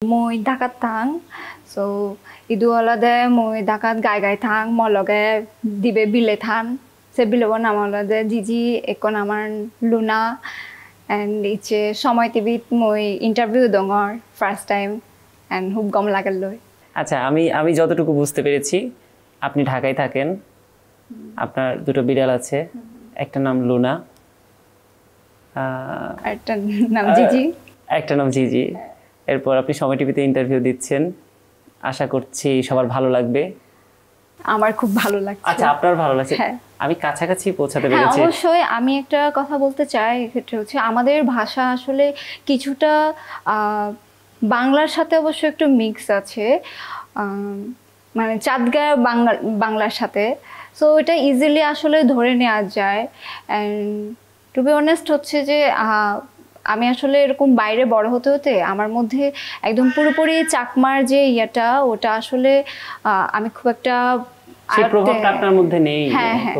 Moi Dakat Tang, so idu alade moi Dakat Gai Gai Tang, mologe dibe bile than, se bile bon amolade Gigi ekon amar Luna, and iche সময় টিভিত মই interview দঙর first time and খুব গম লাগল লই। আচ্ছা, আমি যতটুকু বুঝতে পেরেছি আপনি ঢাকায় থাকেন, আপনার দুটো বিড়াল আছে, একটা নাম লুনা, একটা নাম জিজি, একটা নাম জিজি। এরপর আপনি সময় টিভিতে ইন্টারভিউ দিচ্ছেন, আশা করছি সবার ভালো লাগবে। আমার খুব ভালো লাগছে। আচ্ছা, আপনার ভালো লাগছে? হ্যাঁ, আমি কাছাকাছি পৌঁছাতে হ্যাঁ পেরেছি। অবশ্যই। আমি একটা কথা বলতে চাই, এক্ষেত্রে হচ্ছে আমাদের ভাষা আসলে কিছুটা বাংলার সাথে অবশ্য একটু মিক্স আছে, মানে চাঁদগাঁয়ের বাংলার সাথে, সো এটা ইজিলি আসলে ধরে নেওয়া যায়। অ্যান্ড টু বি অনেস্ট হচ্ছে যে আমি আসলে এরকম বাইরে বড় হতে হতে আমার মধ্যে একদম পুরোপুরি চাকমার যে ইয়েটা, ওটা আসলে আমি খুব একটা সেই প্রভাবটা আপনার মধ্যে নেই। হ্যাঁ হ্যাঁ